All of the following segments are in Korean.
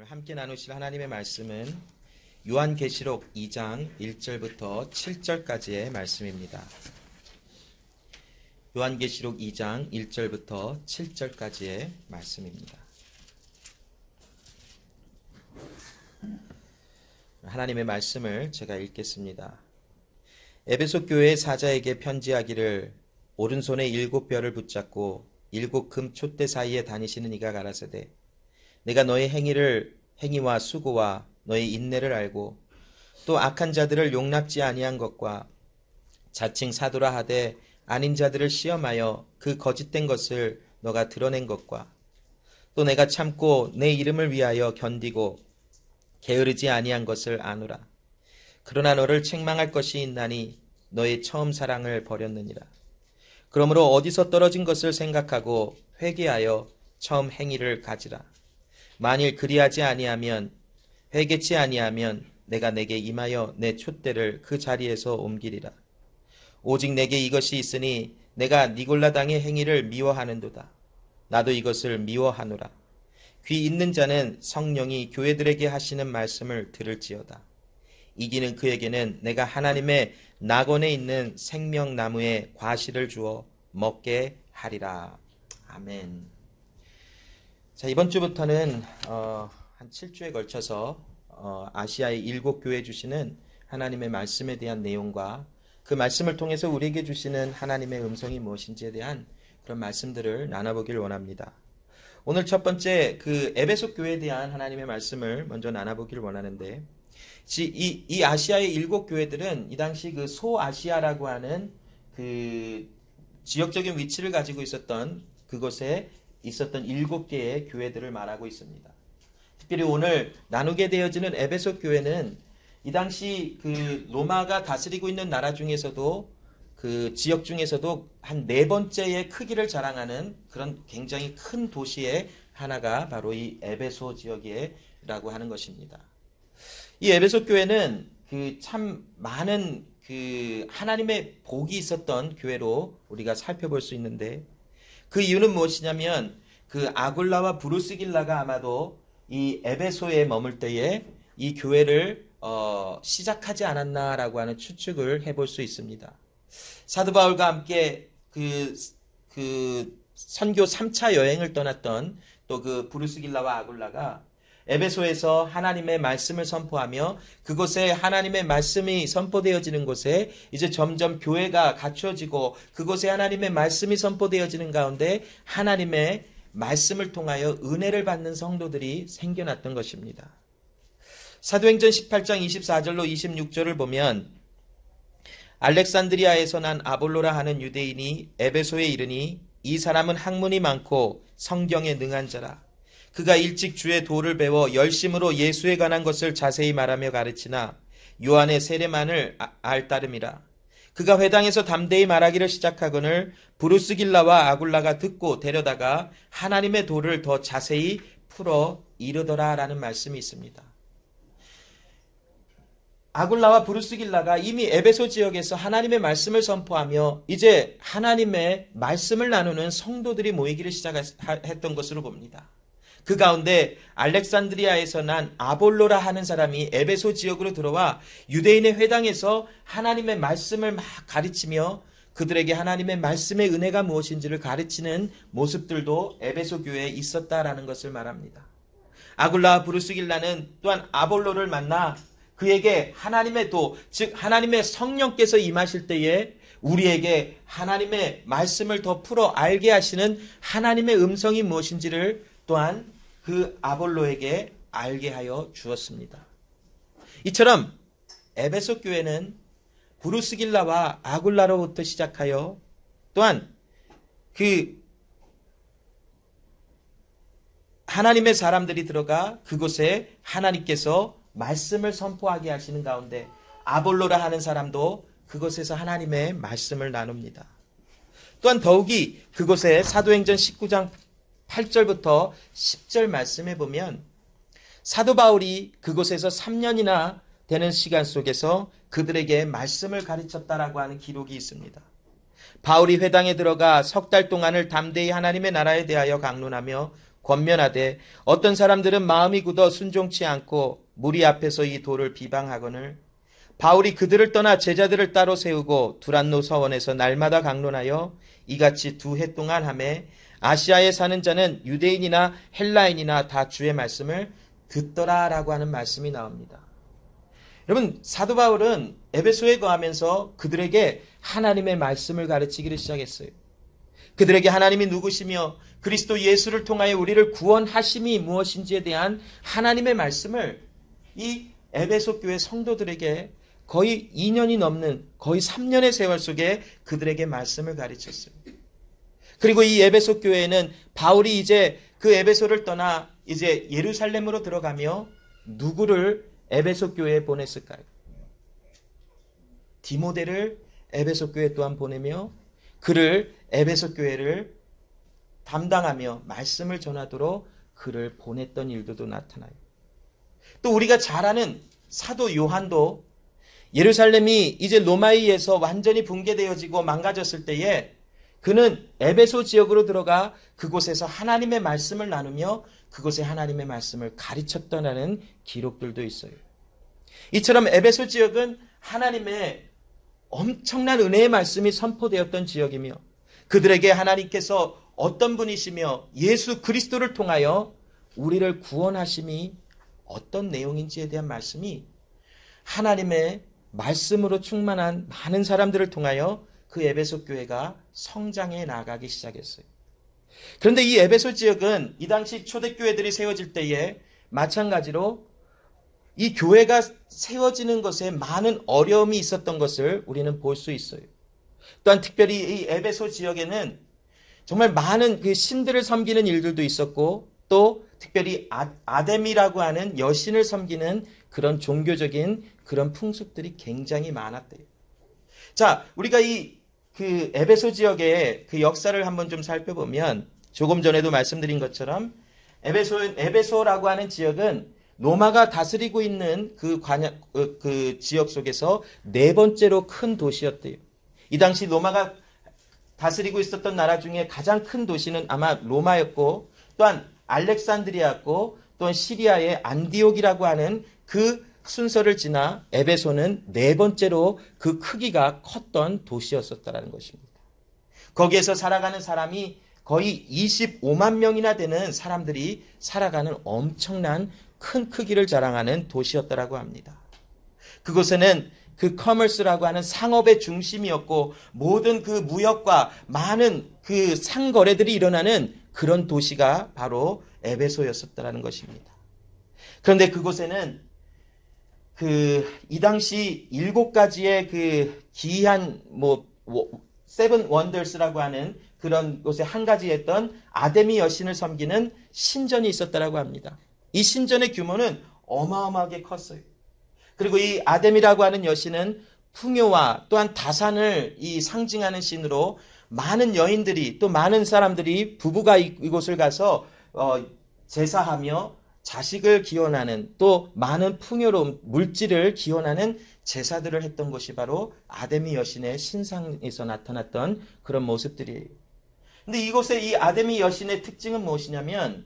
함께 나누실 하나님의 말씀은 요한계시록 2장 1절부터 7절까지의 말씀입니다. 요한계시록 2장 1절부터 7절까지의 말씀입니다. 하나님의 말씀을 제가 읽겠습니다. 에베소 교회의 사자에게 편지하기를 오른손에 7별을 붙잡고 7금 촛대 사이에 다니시는 이가 가라사대 내가 너의 행위와 수고와 너의 인내를 알고 또 악한 자들을 용납지 아니한 것과 자칭 사도라 하되 아닌 자들을 시험하여 그 거짓된 것을 너가 드러낸 것과 또 내가 참고 내 이름을 위하여 견디고 게으르지 아니한 것을 아노라. 그러나 너를 책망할 것이 있나니 너의 처음 사랑을 버렸느니라. 그러므로 어디서 떨어진 것을 생각하고 회개하여 처음 행위를 가지라. 만일 그리하지 아니하면 회개치 아니하면 내가 내게 임하여 내 촛대를 그 자리에서 옮기리라. 오직 내게 이것이 있으니 내가 니골라 당의 행위를 미워하는도다. 나도 이것을 미워하노라. 귀 있는 자는 성령이 교회들에게 하시는 말씀을 들을지어다. 이기는 그에게는 내가 하나님의 낙원에 있는 생명나무의 과실을 주어 먹게 하리라. 아멘. 자, 이번 주부터는 한 7주에 걸쳐서 아시아의 7교회 주시는 하나님의 말씀에 대한 내용과 그 말씀을 통해서 우리에게 주시는 하나님의 음성이 무엇인지에 대한 그런 말씀들을 나눠보길 원합니다. 오늘 첫 번째 그 에베소 교회에 대한 하나님의 말씀을 먼저 나눠보길 원하는데, 이 아시아의 7교회들은 이 당시 그 소아시아라고 하는 그 지역적인 위치를 가지고 있었던 그곳에 있었던 7개의 교회들을 말하고 있습니다. 특별히 오늘 나누게 되어지는 에베소 교회는 이 당시 그 로마가 다스리고 있는 나라 중에서도 그 지역 중에서도 한 4번째의 크기를 자랑하는 그런 굉장히 큰 도시의 하나가 바로 이 에베소 지역이라고 하는 것입니다. 이 에베소 교회는 그 참 많은 그 하나님의 복이 있었던 교회로 우리가 살펴볼 수 있는데, 그 이유는 무엇이냐면 그 아굴라와 브루스길라가 아마도 이 에베소에 머물 때에 이 교회를 시작하지 않았나라고 하는 추측을 해볼 수 있습니다. 사도 바울과 함께 그 선교 3차 여행을 떠났던 또 그 브루스길라와 아굴라가 에베소에서 하나님의 말씀을 선포하며 그곳에 하나님의 말씀이 선포되어지는 곳에 이제 점점 교회가 갖추어지고 그곳에 하나님의 말씀이 선포되어지는 가운데 하나님의 말씀을 통하여 은혜를 받는 성도들이 생겨났던 것입니다. 사도행전 18장 24절로 26절을 보면 알렉산드리아에서 난 아볼로라 하는 유대인이 에베소에 이르니 이 사람은 학문이 많고 성경에 능한 자라. 그가 일찍 주의 도를 배워 열심으로 예수에 관한 것을 자세히 말하며 가르치나 요한의 세례만을 알따름이라. 그가 회당에서 담대히 말하기를 시작하거늘 브루스길라와 아굴라가 듣고 데려다가 하나님의 도를 더 자세히 풀어 이르더라 라는 말씀이 있습니다. 아굴라와 브루스길라가 이미 에베소 지역에서 하나님의 말씀을 선포하며 이제 하나님의 말씀을 나누는 성도들이 모이기를 시작했던 것으로 봅니다. 그 가운데 알렉산드리아에서 난 아볼로라 하는 사람이 에베소 지역으로 들어와 유대인의 회당에서 하나님의 말씀을 막 가르치며 그들에게 하나님의 말씀의 은혜가 무엇인지를 가르치는 모습들도 에베소 교회에 있었다라는 것을 말합니다. 아굴라와 브루스길라는 또한 아볼로를 만나 그에게 하나님의 도, 즉 하나님의 성령께서 임하실 때에 우리에게 하나님의 말씀을 더 풀어 알게 하시는 하나님의 음성이 무엇인지를 또한 그 아볼로에게 알게 하여 주었습니다. 이처럼 에베소 교회는 브루스길라와 아굴라로부터 시작하여 또한 그 하나님의 사람들이 들어가 그곳에 하나님께서 말씀을 선포하게 하시는 가운데 아볼로라 하는 사람도 그곳에서 하나님의 말씀을 나눕니다. 또한 더욱이 그곳에 사도행전 19장 8절부터 10절 말씀에 보면 사도 바울이 그곳에서 3년이나 되는 시간 속에서 그들에게 말씀을 가르쳤다라고 하는 기록이 있습니다. 바울이 회당에 들어가 3달 동안을 담대히 하나님의 나라에 대하여 강론하며 권면하되 어떤 사람들은 마음이 굳어 순종치 않고 무리 앞에서 이 도를 비방하거늘 바울이 그들을 떠나 제자들을 따로 세우고 두란노 서원에서 날마다 강론하여 이같이 2해 동안 하매 아시아에 사는 자는 유대인이나 헬라인이나 다 주의 말씀을 듣더라라고 하는 말씀이 나옵니다. 여러분, 사도 바울은 에베소에 거하면서 그들에게 하나님의 말씀을 가르치기를 시작했어요. 그들에게 하나님이 누구시며 그리스도 예수를 통하여 우리를 구원하심이 무엇인지에 대한 하나님의 말씀을 이 에베소 교회 성도들에게 거의 2년이 넘는 거의 3년의 세월 속에 그들에게 말씀을 가르쳤어요. 그리고 이 에베소 교회에는 바울이 이제 그 에베소를 떠나 이제 예루살렘으로 들어가며 누구를 에베소 교회에 보냈을까요? 디모데를 에베소 교회 또한 보내며 그를 에베소 교회를 담당하며 말씀을 전하도록 그를 보냈던 일들도 나타나요. 또 우리가 잘 아는 사도 요한도 예루살렘이 이제 로마에 의해서 완전히 붕괴되어지고 망가졌을 때에 그는 에베소 지역으로 들어가 그곳에서 하나님의 말씀을 나누며 그곳에 하나님의 말씀을 가르쳤다는 기록들도 있어요. 이처럼 에베소 지역은 하나님의 엄청난 은혜의 말씀이 선포되었던 지역이며 그들에게 하나님께서 어떤 분이시며 예수 그리스도를 통하여 우리를 구원하심이 어떤 내용인지에 대한 말씀이 하나님의 말씀으로 충만한 많은 사람들을 통하여 그 에베소 교회가 성장해 나가기 시작했어요. 그런데 이 에베소 지역은 이 당시 초대교회들이 세워질 때에 마찬가지로 이 교회가 세워지는 것에 많은 어려움이 있었던 것을 우리는 볼 수 있어요. 또한 특별히 이 에베소 지역에는 정말 많은 그 신들을 섬기는 일들도 있었고 또 특별히 아데미라고 하는 여신을 섬기는 그런 종교적인 그런 풍습들이 굉장히 많았대요. 자, 우리가 그 에베소 지역의 그 역사를 한번 좀 살펴보면 조금 전에도 말씀드린 것처럼 에베소라고 하는 지역은 로마가 다스리고 있는 그 지역 속에서 4번째로 큰 도시였대요. 이 당시 로마가 다스리고 있었던 나라 중에 가장 큰 도시는 아마 로마였고 또한 알렉산드리아였고 또한 시리아의 안디옥이라고 하는 그 순서를 지나 에베소는 4번째로 그 크기가 컸던 도시였었다는 것입니다. 거기에서 살아가는 사람이 거의 25만 명이나 되는 사람들이 살아가는 엄청난 큰 크기를 자랑하는 도시였다고 합니다. 그곳에는 그 커머스라고 하는 상업의 중심이었고 모든 그 무역과 많은 그 상거래들이 일어나는 그런 도시가 바로 에베소였었다는 것입니다. 그런데 그곳에는 이 당시 7가지의 그 기이한 세븐 원더스라고 하는 그런 곳에 한 가지였던 아데미 여신을 섬기는 신전이 있었다고 합니다. 이 신전의 규모는 어마어마하게 컸어요. 그리고 이 아데미라고 하는 여신은 풍요와 또한 다산을 상징하는 신으로 많은 여인들이 또 많은 사람들이 부부가 이곳을 가서 제사하며 자식을 기원하는 또 많은 풍요로움 물질을 기원하는 제사들을 했던 것이 바로 아데미 여신의 신상에서 나타났던 그런 모습들이에요. 근데 이곳의 이 아데미 여신의 특징은 무엇이냐면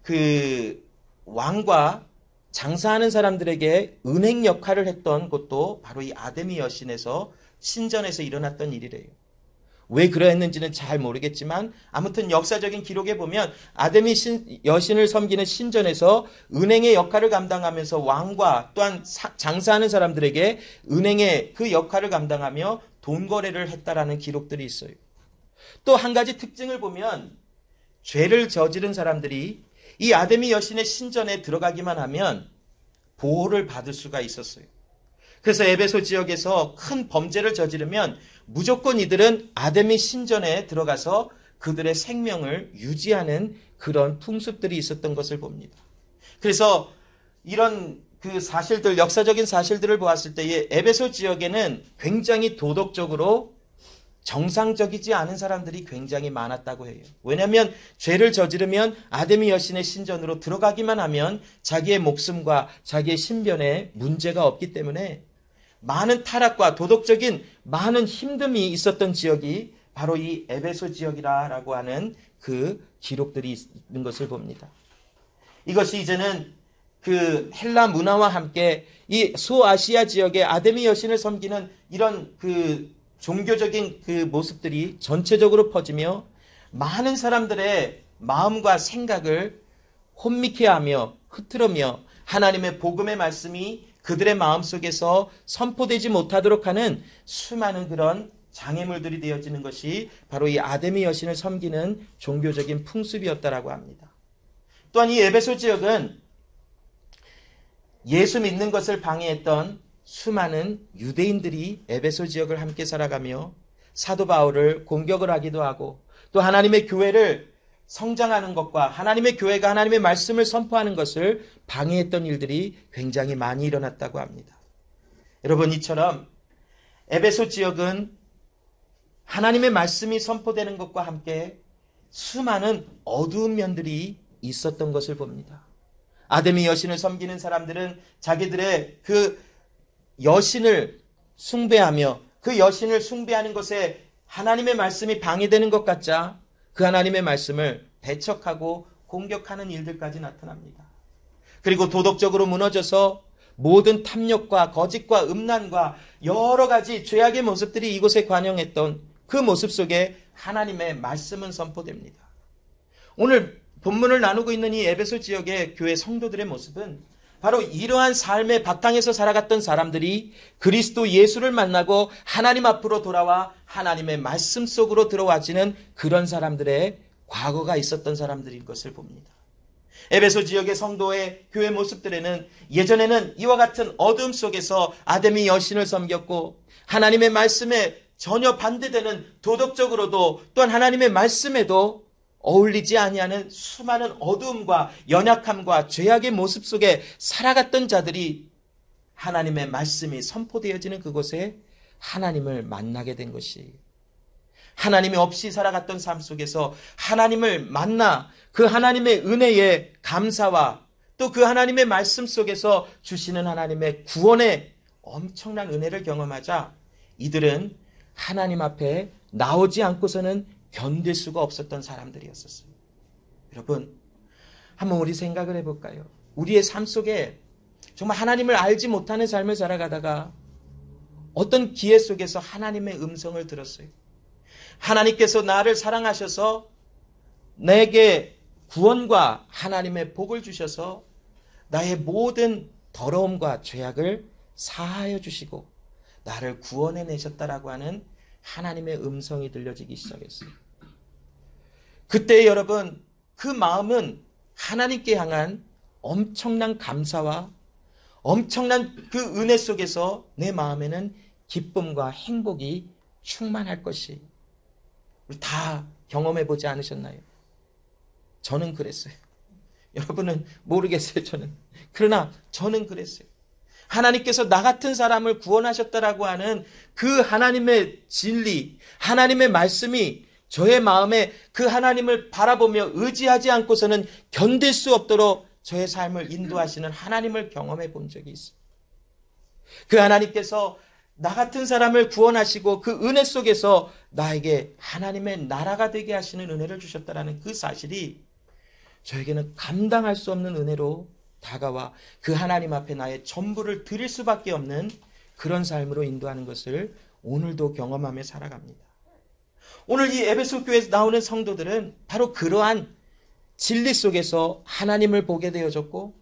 그 왕과 장사하는 사람들에게 은행 역할을 했던 것도 바로 이 아데미 여신에서 신전에서 일어났던 일이래요. 왜 그러했는지는 잘 모르겠지만 아무튼 역사적인 기록에 보면 아데미 여신을 섬기는 신전에서 은행의 역할을 감당하면서 왕과 또한 장사하는 사람들에게 은행의 그 역할을 감당하며 돈 거래를 했다라는 기록들이 있어요. 또 한 가지 특징을 보면 죄를 저지른 사람들이 이 아데미 여신의 신전에 들어가기만 하면 보호를 받을 수가 있었어요. 그래서 에베소 지역에서 큰 범죄를 저지르면 무조건 이들은 아데미 신전에 들어가서 그들의 생명을 유지하는 그런 풍습들이 있었던 것을 봅니다. 그래서 이런 그 사실들, 역사적인 사실들을 보았을 때에 에베소 지역에는 굉장히 도덕적으로 정상적이지 않은 사람들이 굉장히 많았다고 해요. 왜냐하면 죄를 저지르면 아데미 여신의 신전으로 들어가기만 하면 자기의 목숨과 자기의 신변에 문제가 없기 때문에 많은 타락과 도덕적인 많은 힘듦이 있었던 지역이 바로 이 에베소 지역이라고 하는 그 기록들이 있는 것을 봅니다. 이것이 이제는 그 헬라 문화와 함께 이 소아시아 지역의 아데미 여신을 섬기는 이런 그 종교적인 그 모습들이 전체적으로 퍼지며 많은 사람들의 마음과 생각을 혼미케 하며 흐트러며 하나님의 복음의 말씀이 그들의 마음속에서 선포되지 못하도록 하는 수많은 그런 장애물들이 되어지는 것이 바로 이 아데미 여신을 섬기는 종교적인 풍습이었다라고 합니다. 또한 이 에베소 지역은 예수 믿는 것을 방해했던 수많은 유대인들이 에베소 지역을 함께 살아가며 사도 바울을 공격을 하기도 하고 또 하나님의 교회를 성장하는 것과 하나님의 교회가 하나님의 말씀을 선포하는 것을 방해했던 일들이 굉장히 많이 일어났다고 합니다. 여러분, 이처럼 에베소 지역은 하나님의 말씀이 선포되는 것과 함께 수많은 어두운 면들이 있었던 것을 봅니다. 아데미 여신을 섬기는 사람들은 자기들의 그 여신을 숭배하며 그 여신을 숭배하는 것에 하나님의 말씀이 방해되는 것 같자 그 하나님의 말씀을 배척하고 공격하는 일들까지 나타납니다. 그리고 도덕적으로 무너져서 모든 탐욕과 거짓과 음란과 여러 가지 죄악의 모습들이 이곳에 관영했던 그 모습 속에 하나님의 말씀은 선포됩니다. 오늘 본문을 나누고 있는 이 에베소 지역의 교회 성도들의 모습은 바로 이러한 삶의 바탕에서 살아갔던 사람들이 그리스도 예수를 만나고 하나님 앞으로 돌아와 하나님의 말씀 속으로 들어와지는 그런 사람들의 과거가 있었던 사람들인 것을 봅니다. 에베소 지역의 성도의 교회 모습들에는 예전에는 이와 같은 어둠 속에서 아데미 여신을 섬겼고 하나님의 말씀에 전혀 반대되는 도덕적으로도 또한 하나님의 말씀에도 어울리지 아니하는 수많은 어두움과 연약함과 죄악의 모습 속에 살아갔던 자들이 하나님의 말씀이 선포되어지는 그곳에 하나님을 만나게 된 것이, 하나님이 없이 살아갔던 삶 속에서 하나님을 만나 그 하나님의 은혜에 감사와 또 그 하나님의 말씀 속에서 주시는 하나님의 구원의 엄청난 은혜를 경험하자 이들은 하나님 앞에 나오지 않고서는 견딜 수가 없었던 사람들이었었어요. 여러분, 한번 우리 생각을 해볼까요? 우리의 삶 속에 정말 하나님을 알지 못하는 삶을 살아가다가 어떤 기회 속에서 하나님의 음성을 들었어요. 하나님께서 나를 사랑하셔서 내게 구원과 하나님의 복을 주셔서 나의 모든 더러움과 죄악을 사하여 주시고 나를 구원해내셨다라고 하는 하나님의 음성이 들려지기 시작했어요. 그때 여러분, 그 마음은 하나님께 향한 엄청난 감사와 엄청난 그 은혜 속에서 내 마음에는 기쁨과 행복이 충만할 것이, 우리 다 경험해보지 않으셨나요? 저는 그랬어요. 여러분은 모르겠어요, 저는. 그러나 저는 그랬어요. 하나님께서 나 같은 사람을 구원하셨다라고 하는 그 하나님의 진리, 하나님의 말씀이 저의 마음에 그 하나님을 바라보며 의지하지 않고서는 견딜 수 없도록 저의 삶을 인도하시는 하나님을 경험해 본 적이 있어요. 그 하나님께서 나 같은 사람을 구원하시고 그 은혜 속에서 나에게 하나님의 나라가 되게 하시는 은혜를 주셨다라는 그 사실이 저에게는 감당할 수 없는 은혜로 다가와 그 하나님 앞에 나의 전부를 드릴 수밖에 없는 그런 삶으로 인도하는 것을 오늘도 경험하며 살아갑니다. 오늘 이 에베소 교회에서 나오는 성도들은 바로 그러한 진리 속에서 하나님을 보게 되어졌고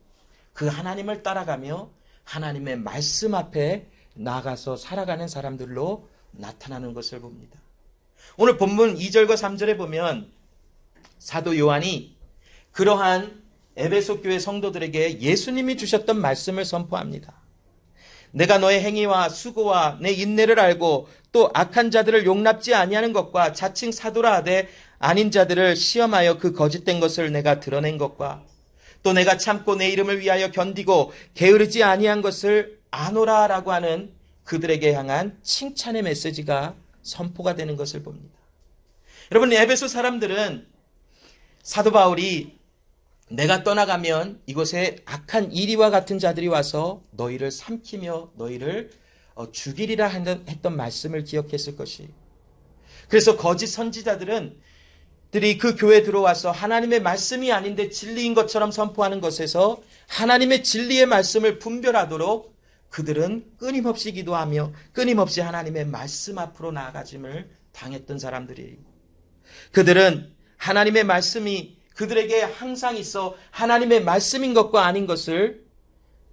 그 하나님을 따라가며 하나님의 말씀 앞에 나가서 살아가는 사람들로 나타나는 것을 봅니다. 오늘 본문 2절과 3절에 보면 사도 요한이 그러한 에베소 교회 성도들에게 예수님이 주셨던 말씀을 선포합니다. 내가 너의 행위와 수고와 내 인내를 알고 또 악한 자들을 용납지 아니하는 것과 자칭 사도라 하되 아닌 자들을 시험하여 그 거짓된 것을 내가 드러낸 것과 또 내가 참고 내 이름을 위하여 견디고 게으르지 아니한 것을 아노라라고 하는 그들에게 향한 칭찬의 메시지가 선포가 되는 것을 봅니다. 여러분, 에베소 사람들은 사도 바울이 내가 떠나가면 이곳에 악한 이리와 같은 자들이 와서 너희를 삼키며 너희를 죽이리라 했던 말씀을 기억했을 것이, 그래서 거짓 선지자들은 들이 그 교회에 들어와서 하나님의 말씀이 아닌데 진리인 것처럼 선포하는 것에서 하나님의 진리의 말씀을 분별하도록 그들은 끊임없이 기도하며 끊임없이 하나님의 말씀 앞으로 나아가짐을 당했던 사람들이에요. 그들은 하나님의 말씀이 그들에게 항상 있어 하나님의 말씀인 것과 아닌 것을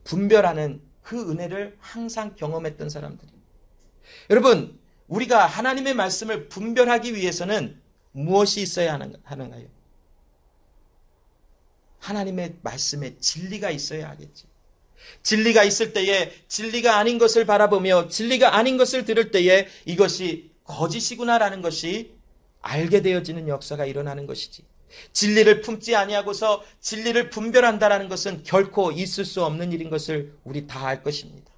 분별하는 그 은혜를 항상 경험했던 사람들이에요. 여러분, 우리가 하나님의 말씀을 분별하기 위해서는 무엇이 있어야 하는가요? 하나님의 말씀에 진리가 있어야 하겠지. 진리가 있을 때에 진리가 아닌 것을 바라보며 진리가 아닌 것을 들을 때에 이것이 거짓이구나라는 것이 알게 되어지는 역사가 일어나는 것이지. 진리를 품지 아니하고서 진리를 분별한다라는 것은 결코 있을 수 없는 일인 것을 우리 다 알 것입니다.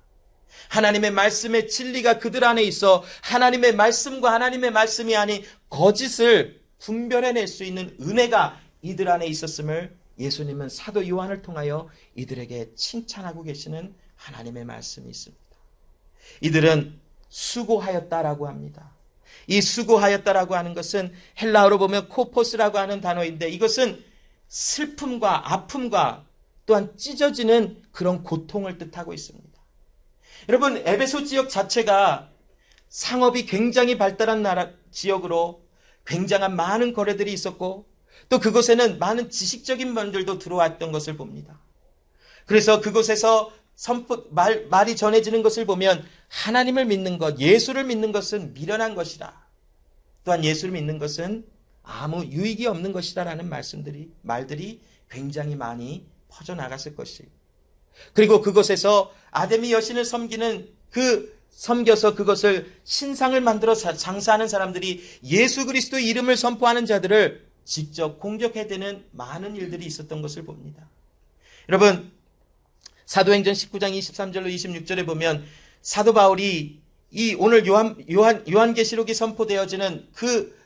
하나님의 말씀의 진리가 그들 안에 있어 하나님의 말씀과 하나님의 말씀이 아닌 거짓을 분별해낼 수 있는 은혜가 이들 안에 있었음을 예수님은 사도 요한을 통하여 이들에게 칭찬하고 계시는 하나님의 말씀이 있습니다. 이들은 수고하였다라고 합니다. 이 수고하였다라고 하는 것은 헬라어로 보면 코포스라고 하는 단어인데 이것은 슬픔과 아픔과 또한 찢어지는 그런 고통을 뜻하고 있습니다. 여러분, 에베소 지역 자체가 상업이 굉장히 발달한 지역으로 굉장한 많은 거래들이 있었고 또 그곳에는 많은 지식적인 분들도 들어왔던 것을 봅니다. 그래서 그곳에서 말이 전해지는 것을 보면 하나님을 믿는 것, 예수를 믿는 것은 미련한 것이다. 또한 예수를 믿는 것은 아무 유익이 없는 것이다 라는 말들이 굉장히 많이 퍼져나갔을 것이에요. 그리고 그곳에서 아데미 여신을 섬겨서 그것을 신상을 만들어 장사하는 사람들이 예수 그리스도의 이름을 선포하는 자들을 직접 공격해대는 많은 일들이 있었던 것을 봅니다. 여러분, 사도행전 19장 23절로 26절에 보면 사도 바울이 이 오늘 요한계시록이 선포되어지는 그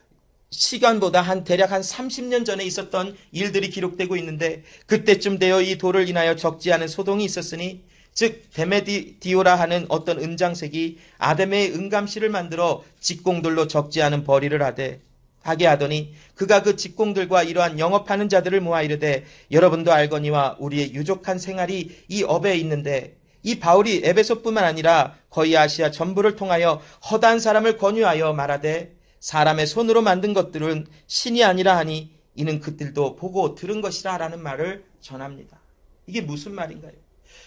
시간보다 대략 한 30년 전에 있었던 일들이 기록되고 있는데 그때쯤 되어 이 돌을 인하여 적지 않은 소동이 있었으니 즉 데메디오라 하는 어떤 은장색이 아데메의 은감실을 만들어 직공들로 적지 않은 벌이를 하게 하더니 그가 그 직공들과 이러한 영업하는 자들을 모아 이르되 여러분도 알거니와 우리의 유족한 생활이 이 업에 있는데 이 바울이 에베소뿐만 아니라 거의 아시아 전부를 통하여 허다한 사람을 권유하여 말하되 사람의 손으로 만든 것들은 신이 아니라 하니 이는 그들도 보고 들은 것이라 라는 말을 전합니다. 이게 무슨 말인가요?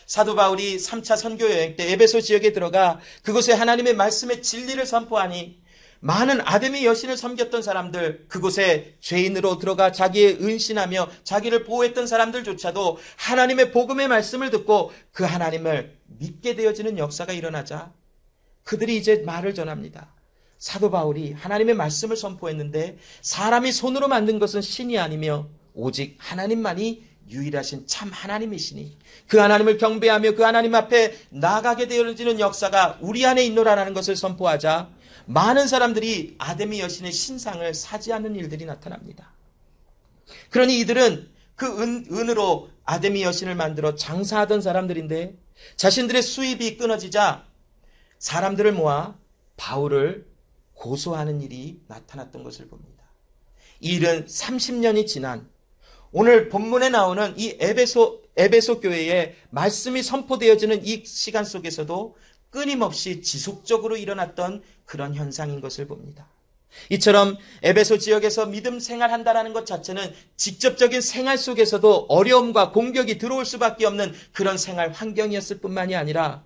사도 바울이 3차 선교 여행 때 에베소 지역에 들어가 그곳에 하나님의 말씀의 진리를 선포하니 많은 아데미 여신을 섬겼던 사람들, 그곳에 죄인으로 들어가 자기의 은신하며 자기를 보호했던 사람들조차도 하나님의 복음의 말씀을 듣고 그 하나님을 믿게 되어지는 역사가 일어나자 그들이 이제 말을 전합니다. 사도 바울이 하나님의 말씀을 선포했는데 사람이 손으로 만든 것은 신이 아니며 오직 하나님만이 유일하신 참 하나님이시니 그 하나님을 경배하며 그 하나님 앞에 나아가게 되어지는 역사가 우리 안에 있노라라는 것을 선포하자 많은 사람들이 아데미 여신의 신상을 사지하는 일들이 나타납니다. 그러니 이들은 그 은으로 아데미 여신을 만들어 장사하던 사람들인데 자신들의 수입이 끊어지자 사람들을 모아 바울을 고소하는 일이 나타났던 것을 봅니다. 이 일은 30년이 지난 오늘 본문에 나오는 이 에베소 교회에 말씀이 선포되어지는 이 시간 속에서도 끊임없이 지속적으로 일어났던 그런 현상인 것을 봅니다. 이처럼 에베소 지역에서 믿음 생활한다라는 것 자체는 직접적인 생활 속에서도 어려움과 공격이 들어올 수밖에 없는 그런 생활 환경이었을 뿐만이 아니라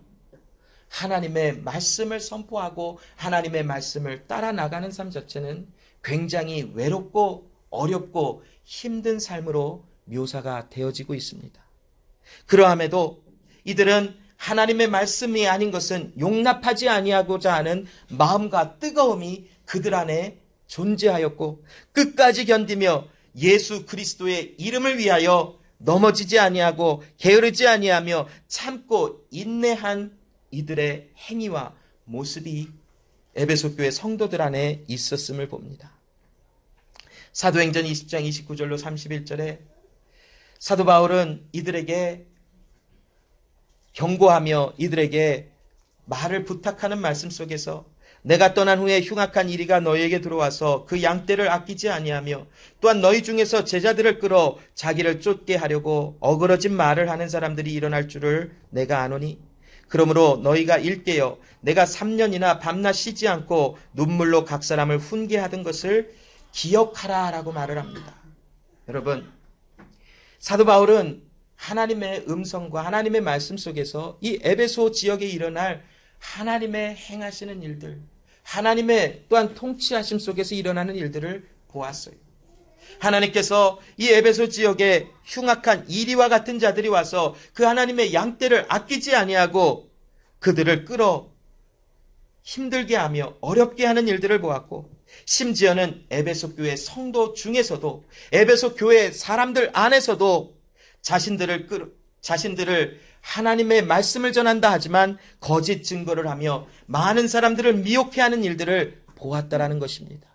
하나님의 말씀을 선포하고 하나님의 말씀을 따라 나가는 삶 자체는 굉장히 외롭고 어렵고 힘든 삶으로 묘사가 되어지고 있습니다. 그러함에도 이들은 하나님의 말씀이 아닌 것은 용납하지 아니하고자 하는 마음과 뜨거움이 그들 안에 존재하였고 끝까지 견디며 예수 그리스도의 이름을 위하여 넘어지지 아니하고 게으르지 아니하며 참고 인내한 이들의 행위와 모습이 에베소 교회 성도들 안에 있었음을 봅니다. 사도행전 20장 29절로 31절에 사도 바울은 이들에게 경고하며 이들에게 말을 부탁하는 말씀 속에서 내가 떠난 후에 흉악한 이리가 너희에게 들어와서 그 양떼를 아끼지 아니하며 또한 너희 중에서 제자들을 끌어 자기를 쫓게 하려고 어그러진 말을 하는 사람들이 일어날 줄을 내가 아노니 그러므로 너희가 일깨어 내가 3년이나 밤낮 쉬지 않고 눈물로 각 사람을 훈계하던 것을 기억하라 라고 말을 합니다. 여러분, 사도 바울은 하나님의 음성과 하나님의 말씀 속에서 이 에베소 지역에 일어날 하나님의 행하시는 일들, 하나님의 또한 통치하심 속에서 일어나는 일들을 보았어요. 하나님께서 이 에베소 지역에 흉악한 이리와 같은 자들이 와서 그 하나님의 양떼를 아끼지 아니하고 그들을 끌어 힘들게 하며 어렵게 하는 일들을 보았고, 심지어는 에베소 교회 성도 중에서도 에베소 교회 사람들 안에서도 자신들을 하나님의 말씀을 전한다 하지만 거짓 증거를 하며 많은 사람들을 미혹해 하는 일들을 보았다라는 것입니다.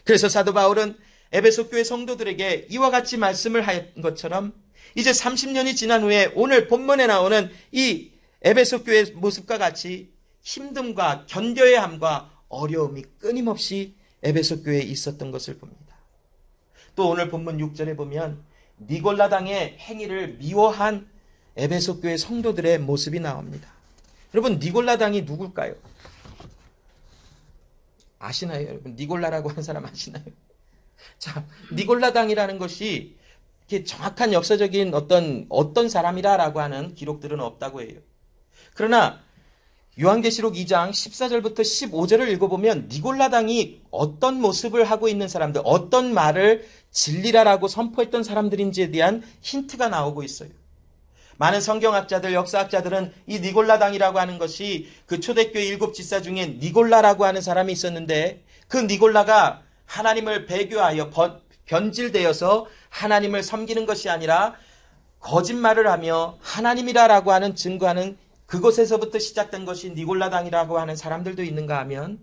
그래서 사도 바울은 에베소 교회 성도들에게 이와 같이 말씀을 한 것처럼 이제 30년이 지난 후에 오늘 본문에 나오는 이 에베소 교회 모습과 같이 힘듦과 견뎌야 함과 어려움이 끊임없이 에베소 교회에 있었던 것을 봅니다. 또 오늘 본문 6절에 보면 니골라당의 행위를 미워한 에베소 교회 성도들의 모습이 나옵니다. 여러분, 니골라당이 누굴까요? 아시나요? 여러분, 니골라라고 하는 사람 아시나요? 자, 니골라당이라는 것이 이렇게 정확한 역사적인 어떤 사람이라고 하는 기록들은 없다고 해요. 그러나 요한계시록 2장 14절부터 15절을 읽어보면 니골라당이 어떤 모습을 하고 있는 사람들, 어떤 말을 진리라라고 선포했던 사람들인지에 대한 힌트가 나오고 있어요. 많은 성경학자들, 역사학자들은 이 니골라당이라고 하는 것이 그 초대교회 7지사 중에 니골라라고 하는 사람이 있었는데 그 니골라가 하나님을 배교하여 변질되어서 하나님을 섬기는 것이 아니라 거짓말을 하며 하나님이라고 하는 증거하는 그곳에서부터 시작된 것이 니골라당이라고 하는 사람들도 있는가 하면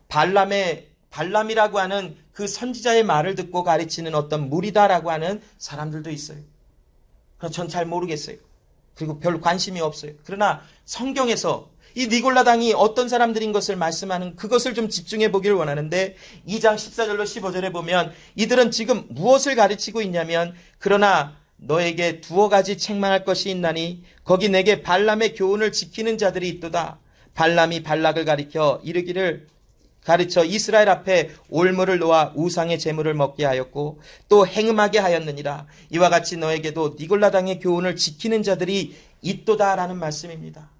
발람이라고 하는 그 선지자의 말을 듣고 가르치는 어떤 무리다라고 하는 사람들도 있어요. 그래서 전 잘 모르겠어요. 그리고 별 관심이 없어요. 그러나 성경에서 이 니골라당이 어떤 사람들인 것을 말씀하는 그것을 좀 집중해 보기를 원하는데 2장 14절로 15절에 보면 이들은 지금 무엇을 가르치고 있냐면 그러나 너에게 두어 가지 책망할 것이 있나니 거기 내게 발람의 교훈을 지키는 자들이 있도다. 발람이 발락을 가르쳐 이스라엘 앞에 올무를 놓아 우상의 제물을 먹게 하였고 또 행음하게 하였느니라. 이와 같이 너에게도 니골라당의 교훈을 지키는 자들이 있도다라는 말씀입니다.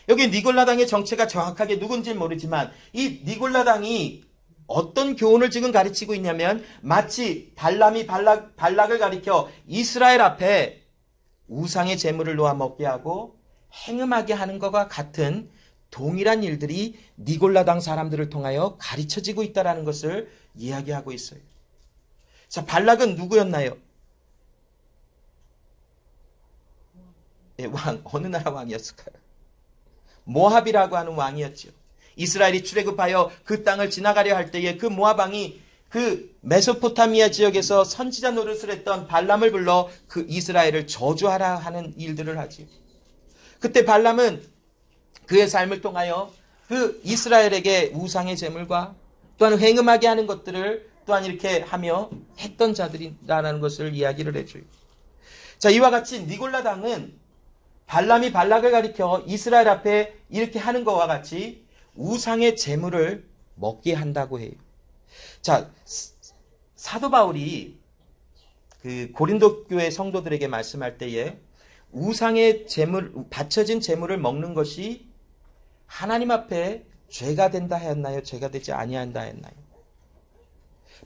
여기 니골라당의 정체가 정확하게 누군지는 모르지만 이 니골라당이 어떤 교훈을 지금 가르치고 있냐면 마치 발람이 발락을 가리켜 이스라엘 앞에 우상의 제물을 놓아 먹게 하고 행음하게 하는 것과 같은 동일한 일들이 니골라당 사람들을 통하여 가르쳐지고 있다는 것을 이야기하고 있어요. 자, 발락은 누구였나요? 왕, 어느 나라 왕이었을까요? 모압이라고 하는 왕이었죠. 이스라엘이 출애굽하여 그 땅을 지나가려 할 때에 그 모압 왕이 그 메소포타미아 지역에서 선지자 노릇을 했던 발람을 불러 그 이스라엘을 저주하라 하는 일들을 하지. 그때 발람은 그의 삶을 통하여 그 이스라엘에게 우상의 제물과 또한 행음하게 하는 것들을 또한 이렇게 하며 했던 자들이라는 것을 이야기를 해줘요. 자, 이와 같이 니골라당은 발람이 발락을 가리켜 이스라엘 앞에 이렇게 하는 것과 같이 우상의 제물을 먹게 한다고 해요. 자, 사도 바울이 그 고린도 교회 성도들에게 말씀할 때에 우상의 제물, 바쳐진 제물을 먹는 것이 하나님 앞에 죄가 된다 하였나요? 죄가 되지 아니한다 하였나요?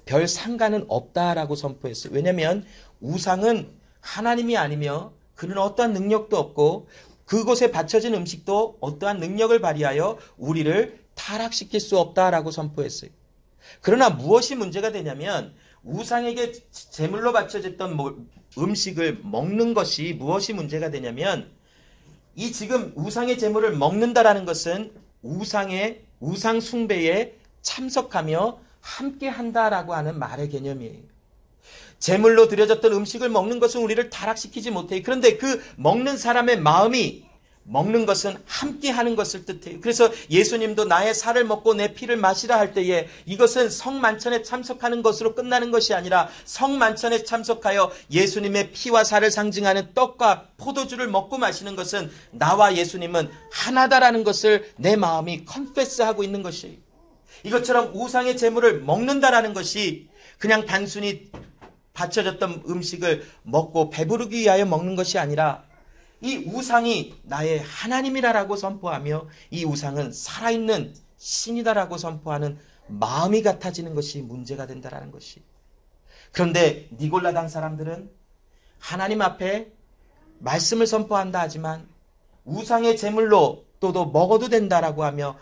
별 상관은 없다라고 선포했어요. 왜냐하면 우상은 하나님이 아니며 그는 어떠한 능력도 없고 그곳에 바쳐진 음식도 어떠한 능력을 발휘하여 우리를 타락시킬 수 없다라고 선포했어요. 그러나 무엇이 문제가 되냐면 우상에게 제물로 바쳐졌던 음식을 먹는 것이 무엇이 문제가 되냐면 이 지금 우상의 제물을 먹는다라는 것은 우상 숭배에 참석하며 함께 한다라고 하는 말의 개념이에요. 제물로 드려졌던 음식을 먹는 것은 우리를 타락시키지 못해요. 그런데 그 먹는 사람의 마음이 먹는 것은 함께 하는 것을 뜻해요. 그래서 예수님도 나의 살을 먹고 내 피를 마시라 할 때에 이것은 성만찬에 참석하는 것으로 끝나는 것이 아니라 성만찬에 참석하여 예수님의 피와 살을 상징하는 떡과 포도주를 먹고 마시는 것은 나와 예수님은 하나다라는 것을 내 마음이 컨페스하고 있는 것이에요. 이것처럼 우상의 제물을 먹는다라는 것이 그냥 단순히 바쳐졌던 음식을 먹고 배부르기 위하여 먹는 것이 아니라 이 우상이 나의 하나님이라고 선포하며 이 우상은 살아있는 신이다라고 선포하는 마음이 같아지는 것이 문제가 된다라는 것이. 그런데 니골라당 사람들은 하나님 앞에 말씀을 선포한다 하지만 우상의 제물로 또도 먹어도 된다라고 하며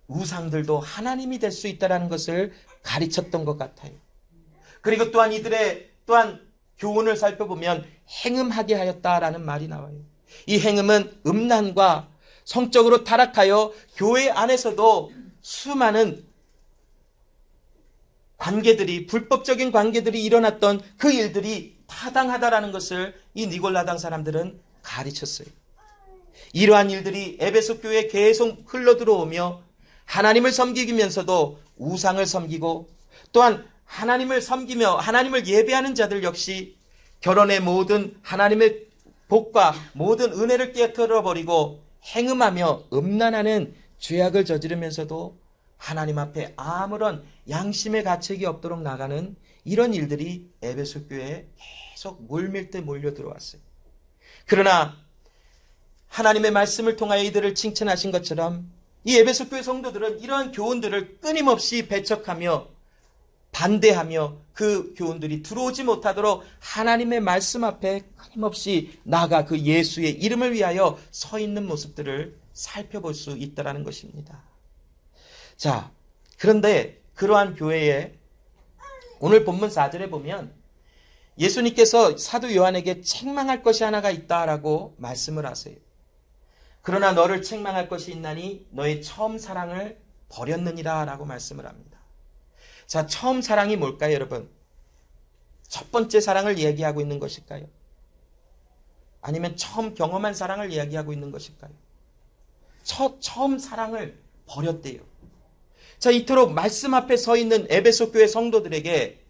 우상들도 하나님이 될 수 있다라는 것을 가르쳤던 것 같아요. 그리고 또한 이들의 교훈을 살펴보면 행음하게 하였다라는 말이 나와요. 이 행음은 음란과 성적으로 타락하여 교회 안에서도 수많은 관계들이, 불법적인 관계들이 일어났던 그 일들이 타당하다라는 것을 이 니골라당 사람들은 가르쳤어요. 이러한 일들이 에베소 교회에 계속 흘러들어오며 하나님을 섬기면서도 우상을 섬기고 또한 하나님을 섬기며 하나님을 예배하는 자들 역시 결혼의 모든 하나님의 복과 모든 은혜를 깨트려버리고 행음하며 음란하는 죄악을 저지르면서도 하나님 앞에 아무런 양심의 가책이 없도록 나가는 이런 일들이 에베소 교회에 계속 물밀듯 몰려 들어왔어요. 그러나 하나님의 말씀을 통하여 이들을 칭찬하신 것처럼 이 에베소 교회 성도들은 이러한 교훈들을 끊임없이 배척하며 반대하며 그 교훈들이 들어오지 못하도록 하나님의 말씀 앞에 끊임없이 나아가 그 예수의 이름을 위하여 서 있는 모습들을 살펴볼 수 있다는 것입니다. 자, 그런데 그러한 교회에 오늘 본문 4절에 보면 예수님께서 사도 요한에게 책망할 것이 하나가 있다라고 말씀을 하세요. 그러나 너를 책망할 것이 있나니 너의 처음 사랑을 버렸느니라 라고 말씀을 합니다. 자, 처음 사랑이 뭘까요, 여러분? 첫 번째 사랑을 이야기하고 있는 것일까요? 아니면 처음 경험한 사랑을 이야기하고 있는 것일까요? 처음 사랑을 버렸대요. 자, 이토록 말씀 앞에 서 있는 에베소 교회 성도들에게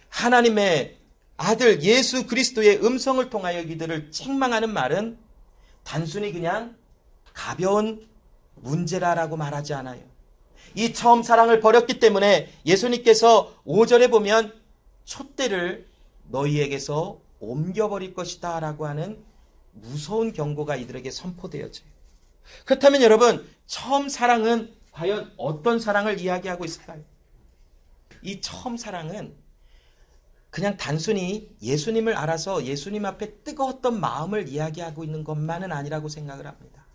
하나님의 아들 예수 그리스도의 음성을 통하여 이들을 책망하는 말은 단순히 그냥 가벼운 문제라라고 말하지 않아요. 이 처음 사랑을 버렸기 때문에 예수님께서 5절에 보면 촛대를 너희에게서 옮겨버릴 것이다 라고 하는 무서운 경고가 이들에게 선포되어져요. 그렇다면 여러분, 처음 사랑은 과연 어떤 사랑을 이야기하고 있을까요? 이 처음 사랑은 그냥 단순히 예수님을 알아서 예수님 앞에 뜨거웠던 마음을 이야기하고 있는 것만은 아니라고 생각을 합니다.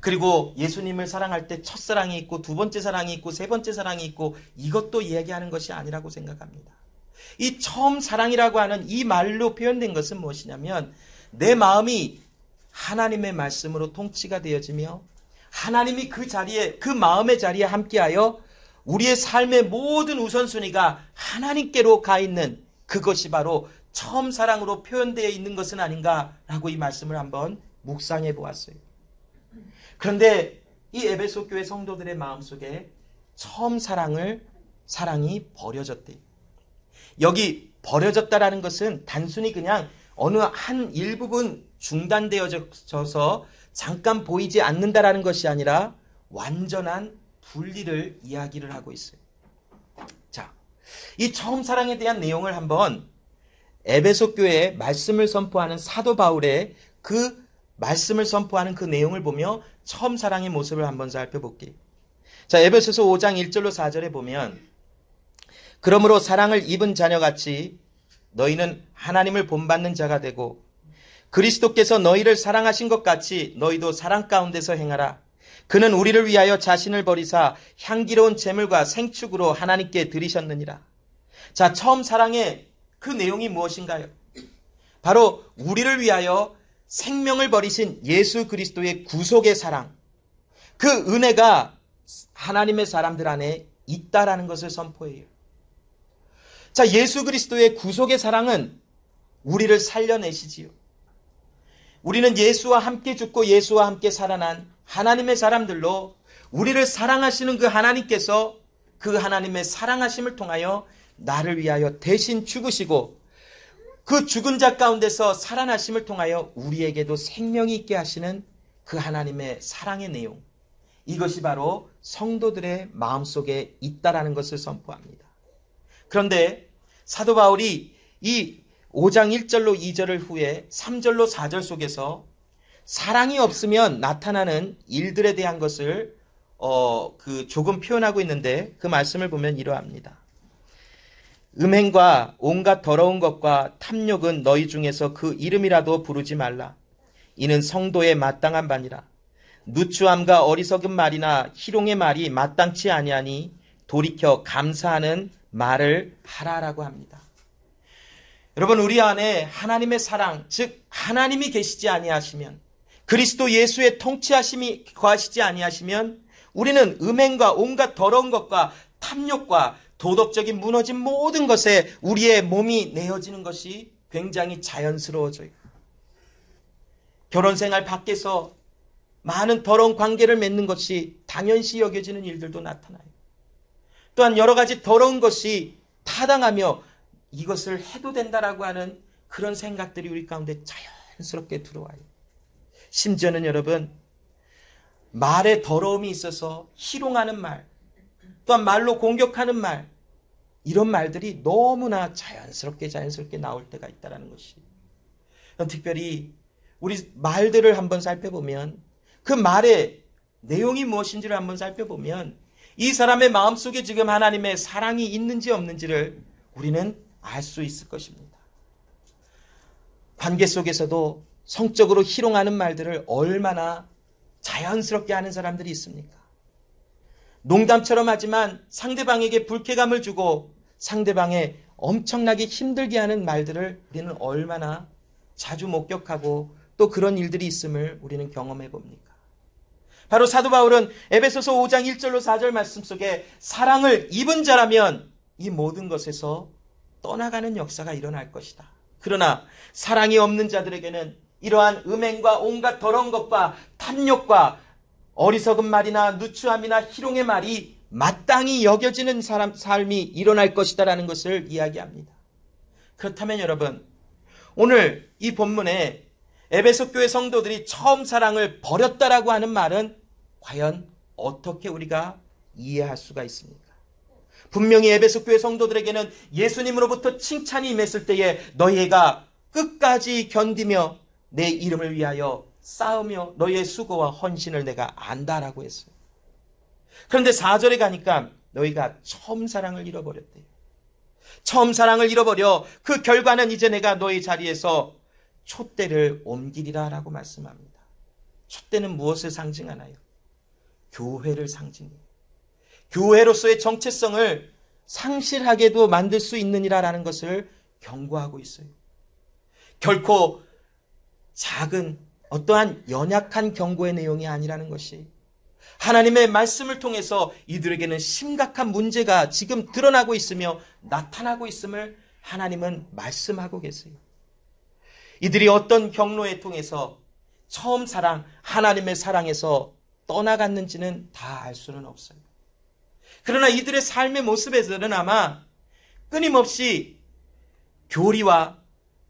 그리고 예수님을 사랑할 때 첫사랑이 있고 두 번째 사랑이 있고 세 번째 사랑이 있고 이것도 이야기하는 것이 아니라고 생각합니다. 이 처음 사랑이라고 하는 이 말로 표현된 것은 무엇이냐면 내 마음이 하나님의 말씀으로 통치가 되어지며 하나님이 그 자리에, 그 마음의 자리에 함께하여 우리의 삶의 모든 우선순위가 하나님께로 가 있는 그것이 바로 처음 사랑으로 표현되어 있는 것은 아닌가라고 이 말씀을 한번 묵상해 보았어요. 그런데 이 에베소 교회 성도들의 마음속에 처음 사랑이 버려졌대요. 여기 버려졌다라는 것은 단순히 그냥 어느 한 일부분 중단되어져서 잠깐 보이지 않는다라는 것이 아니라 완전한 분리를 이야기를 하고 있어요. 자, 이 처음 사랑에 대한 내용을 한번 에베소 교회에 말씀을 선포하는 사도 바울의 그 말씀을 선포하는 그 내용을 보며 처음 사랑의 모습을 한번 살펴볼게요. 자, 에베소서 5장 1절로 4절에 보면 그러므로 사랑을 입은 자녀같이 너희는 하나님을 본받는 자가 되고 그리스도께서 너희를 사랑하신 것 같이 너희도 사랑 가운데서 행하라. 그는 우리를 위하여 자신을 버리사 향기로운 제물과 생축으로 하나님께 드리셨느니라. 자, 처음 사랑의 그 내용이 무엇인가요? 바로 우리를 위하여 생명을 버리신 예수 그리스도의 구속의 사랑, 그 은혜가 하나님의 사람들 안에 있다라는 것을 선포해요. 자, 예수 그리스도의 구속의 사랑은 우리를 살려내시지요. 우리는 예수와 함께 죽고 예수와 함께 살아난 하나님의 사람들로 우리를 사랑하시는 그 하나님께서 그 하나님의 사랑하심을 통하여 나를 위하여 대신 죽으시고 그 죽은 자 가운데서 살아나심을 통하여 우리에게도 생명이 있게 하시는 그 하나님의 사랑의 내용, 이것이 바로 성도들의 마음속에 있다라는 것을 선포합니다. 그런데 사도 바울이 이 5장 1절로 2절을 후에 3절로 4절 속에서 사랑이 없으면 나타나는 일들에 대한 것을 조금 표현하고 있는데 그 말씀을 보면 이러합니다. 음행과 온갖 더러운 것과 탐욕은 너희 중에서 그 이름이라도 부르지 말라. 이는 성도의 마땅한 바니라. 누추함과 어리석은 말이나 희롱의 말이 마땅치 아니하니 돌이켜 감사하는 말을 하라라고 합니다. 여러분, 우리 안에 하나님의 사랑, 즉 하나님이 계시지 아니하시면, 그리스도 예수의 통치하심이 거하시지 아니하시면 우리는 음행과 온갖 더러운 것과 탐욕과 도덕적인 무너진 모든 것에 우리의 몸이 내어지는 것이 굉장히 자연스러워져요. 결혼생활 밖에서 많은 더러운 관계를 맺는 것이 당연시 여겨지는 일들도 나타나요. 또한 여러 가지 더러운 것이 타당하며 이것을 해도 된다라고 하는 그런 생각들이 우리 가운데 자연스럽게 들어와요. 심지어는 여러분, 말에 더러움이 있어서 희롱하는 말, 또한 말로 공격하는 말, 이런 말들이 너무나 자연스럽게 나올 때가 있다는 것이. 특별히 우리 말들을 한번 살펴보면 그 말의 내용이 무엇인지를 한번 살펴보면 이 사람의 마음속에 지금 하나님의 사랑이 있는지 없는지를 우리는 알 수 있을 것입니다. 관계 속에서도 성적으로 희롱하는 말들을 얼마나 자연스럽게 하는 사람들이 있습니까? 농담처럼 하지만 상대방에게 불쾌감을 주고 상대방에 엄청나게 힘들게 하는 말들을 우리는 얼마나 자주 목격하고 또 그런 일들이 있음을 우리는 경험해 봅니까? 바로 사도 바울은 에베소서 5장 1절로 4절 말씀 속에 사랑을 입은 자라면 이 모든 것에서 떠나가는 역사가 일어날 것이다. 그러나 사랑이 없는 자들에게는 이러한 음행과 온갖 더러운 것과 탐욕과 어리석은 말이나 누추함이나 희롱의 말이 마땅히 여겨지는 삶이 일어날 것이다라는 것을 이야기합니다. 그렇다면 여러분, 오늘 이 본문에 에베소 교회 성도들이 처음 사랑을 버렸다라고 하는 말은 과연 어떻게 우리가 이해할 수가 있습니까? 분명히 에베소 교회 성도들에게는 예수님으로부터 칭찬이 임했을 때에 너희가 끝까지 견디며 내 이름을 위하여 싸우며 너희의 수고와 헌신을 내가 안다라고 했어요. 그런데 4절에 가니까 너희가 처음 사랑을 잃어버렸대요. 처음 사랑을 잃어버려 그 결과는 이제 내가 너희 자리에서 촛대를 옮기리라 라고 말씀합니다. 촛대는 무엇을 상징하나요? 교회를 상징해요. 교회로서의 정체성을 상실하게도 만들 수 있느니라라는 것을 경고하고 있어요. 결코 작은 어떠한 연약한 경고의 내용이 아니라는 것이 하나님의 말씀을 통해서 이들에게는 심각한 문제가 지금 드러나고 있으며 나타나고 있음을 하나님은 말씀하고 계세요. 이들이 어떤 경로에 통해서 처음 사랑, 하나님의 사랑에서 떠나갔는지는 다 알 수는 없어요. 그러나 이들의 삶의 모습에서는 아마 끊임없이 교리와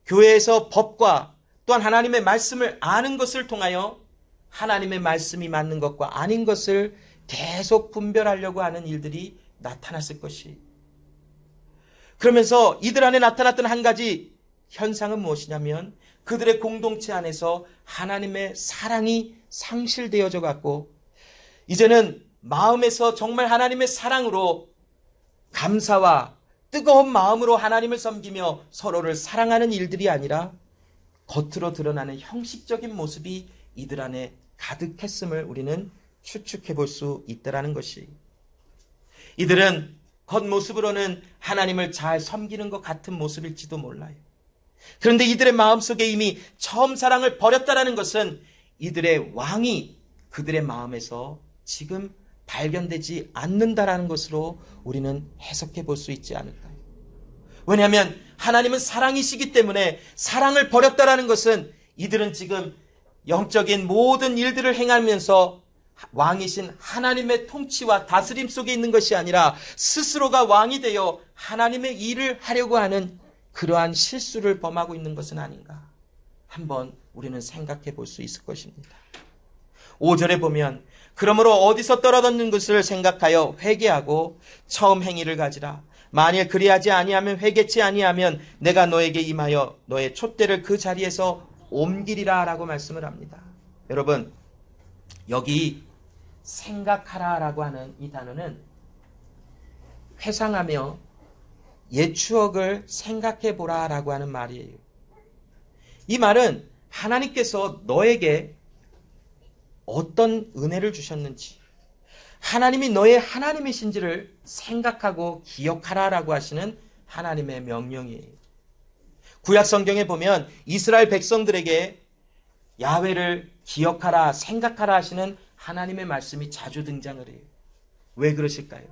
교회에서 법과 또한 하나님의 말씀을 아는 것을 통하여 하나님의 말씀이 맞는 것과 아닌 것을 계속 분별하려고 하는 일들이 나타났을 것이. 그러면서 이들 안에 나타났던 한 가지 현상은 무엇이냐면 그들의 공동체 안에서 하나님의 사랑이 상실되어져 갔고 이제는 마음에서 정말 하나님의 사랑으로 감사와 뜨거운 마음으로 하나님을 섬기며 서로를 사랑하는 일들이 아니라 겉으로 드러나는 형식적인 모습이 이들 안에 가득했음을 우리는 추측해 볼 수 있다는 것이. 이들은 겉모습으로는 하나님을 잘 섬기는 것 같은 모습일지도 몰라요. 그런데 이들의 마음속에 이미 처음 사랑을 버렸다는 것은 이들의 왕이 그들의 마음에서 지금 발견되지 않는다라는 것으로 우리는 해석해 볼 수 있지 않을까요? 왜냐하면 하나님은 사랑이시기 때문에 사랑을 버렸다라는 것은 이들은 지금 영적인 모든 일들을 행하면서 왕이신 하나님의 통치와 다스림 속에 있는 것이 아니라 스스로가 왕이 되어 하나님의 일을 하려고 하는 그러한 실수를 범하고 있는 것은 아닌가? 한번 우리는 생각해 볼 수 있을 것입니다. 5절에 보면 그러므로 어디서 떨어졌는 것을 생각하여 회개하고 처음 행위를 가지라. 만일 그리하지 아니하면 회개치 아니하면 내가 너에게 임하여 너의 촛대를 그 자리에서 옮기리라 라고 말씀을 합니다. 여러분, 여기 생각하라라고 하는 이 단어는 회상하며 옛 추억을 생각해 보라라고 하는 말이에요. 이 말은 하나님께서 너에게 어떤 은혜를 주셨는지, 하나님이 너의 하나님이신지를 생각하고 기억하라라고 하시는 하나님의 명령이에요. 구약 성경에 보면 이스라엘 백성들에게 야훼를 기억하라, 생각하라 하시는 하나님의 말씀이 자주 등장을 해요. 왜 그러실까요?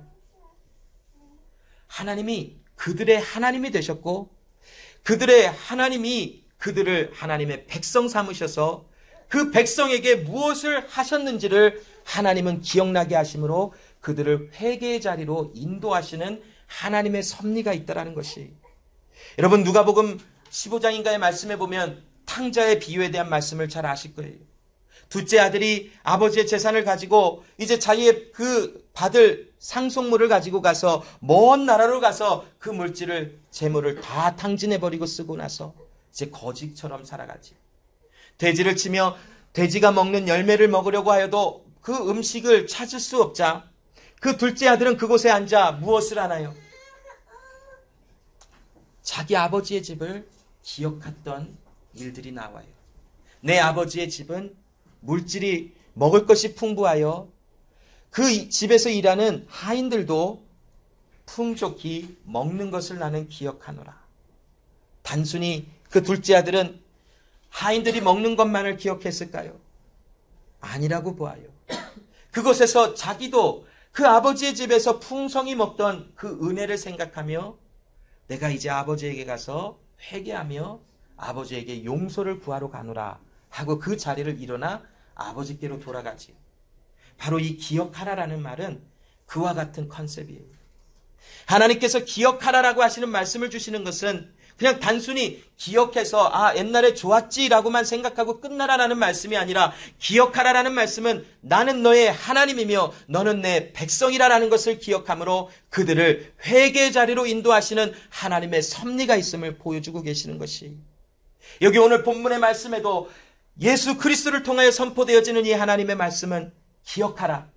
하나님이 그들의 하나님이 되셨고 그들의 하나님이 그들을 하나님의 백성 삼으셔서 그 백성에게 무엇을 하셨는지를 하나님은 기억나게 하심으로 그들을 회개의 자리로 인도하시는 하나님의 섭리가 있다라는 것이, 여러분 누가복음 15장인가의 말씀에 보면 탕자의 비유에 대한 말씀을 잘 아실 거예요. 둘째 아들이 아버지의 재산을 가지고 이제 자기의 그 받을 상속물을 가지고 가서 먼 나라로 가서 그 물질을 재물을 다 탕진해버리고 쓰고 나서 이제 거지처럼 살아가지. 돼지를 치며 돼지가 먹는 열매를 먹으려고 하여도 그 음식을 찾을 수 없자 그 둘째 아들은 그곳에 앉아 무엇을 하나요? 자기 아버지의 집을 기억했던 일들이 나와요. 내 아버지의 집은 물질이 먹을 것이 풍부하여 그 집에서 일하는 하인들도 풍족히 먹는 것을 나는 기억하노라. 단순히 그 둘째 아들은 하인들이 먹는 것만을 기억했을까요? 아니라고 보아요. 그곳에서 자기도 그 아버지의 집에서 풍성히 먹던 그 은혜를 생각하며 내가 이제 아버지에게 가서 회개하며 아버지에게 용서를 구하러 가노라 하고 그 자리를 일어나 아버지께로 돌아가지. 바로 이 기억하라라는 말은 그와 같은 컨셉이에요. 하나님께서 기억하라라고 하시는 말씀을 주시는 것은 그냥 단순히 기억해서 옛날에 좋았지라고만 생각하고 끝나라라는 말씀이 아니라, 기억하라라는 말씀은 나는 너의 하나님이며 너는 내 백성이라라는 것을 기억함으로 그들을 회개의 자리로 인도하시는 하나님의 섭리가 있음을 보여주고 계시는 것이, 여기 오늘 본문의 말씀에도 예수 그리스도를 통하여 선포되어지는 이 하나님의 말씀은 기억하라.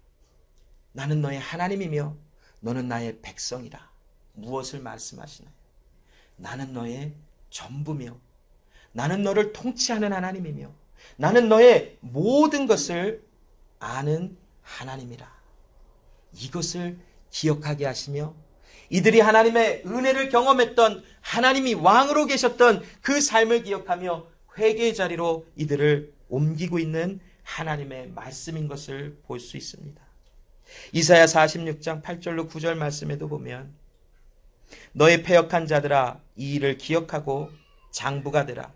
나는 너의 하나님이며 너는 나의 백성이라. 무엇을 말씀하시나요? 나는 너의 전부며 나는 너를 통치하는 하나님이며 나는 너의 모든 것을 아는 하나님이라. 이것을 기억하게 하시며 이들이 하나님의 은혜를 경험했던, 하나님이 왕으로 계셨던 그 삶을 기억하며 회개의 자리로 이들을 옮기고 있는 하나님의 말씀인 것을 볼 수 있습니다. 이사야 46장 8절로 9절 말씀에도 보면 너의 패역한 자들아 이 일을 기억하고 장부가 되라.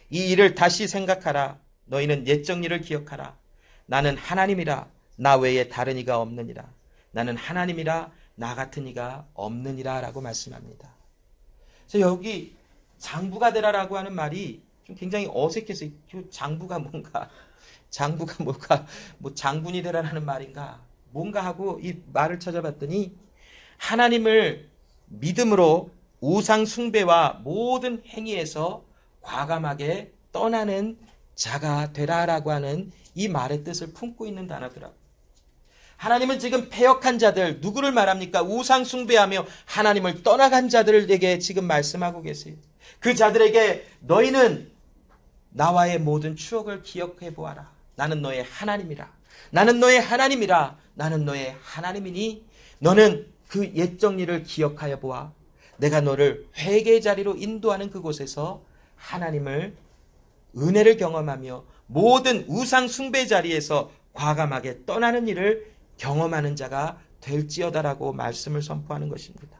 이 일을 다시 생각하라. 너희는 옛적 일을 기억하라. 나는 하나님이라 나 외에 다른 이가 없느니라. 나는 하나님이라 나 같은 이가 없느니라 라고 말씀합니다. 그래서 여기 장부가 되라라고 하는 말이 좀 굉장히 어색해서 장부가 뭔가 뭐 장군이 되라라는 말인가 뭔가 하고 이 말을 찾아봤더니 하나님을 믿음으로 우상 숭배와 모든 행위에서 과감하게 떠나는 자가 되라라고 하는 이 말의 뜻을 품고 있는 단어더라고요. 하나님은 지금 패역한 자들, 누구를 말합니까? 우상 숭배하며 하나님을 떠나간 자들에게 지금 말씀하고 계세요. 그 자들에게 너희는 나와의 모든 추억을 기억해 보아라. 나는 너의 하나님이라. 나는 너의 하나님이라. 나는 너의 하나님이니 너는 그 옛적 일을 기억하여 보아. 내가 너를 회개의 자리로 인도하는 그곳에서 하나님을 은혜를 경험하며 모든 우상 숭배 자리에서 과감하게 떠나는 일을 경험하는 자가 될지어다라고 말씀을 선포하는 것입니다.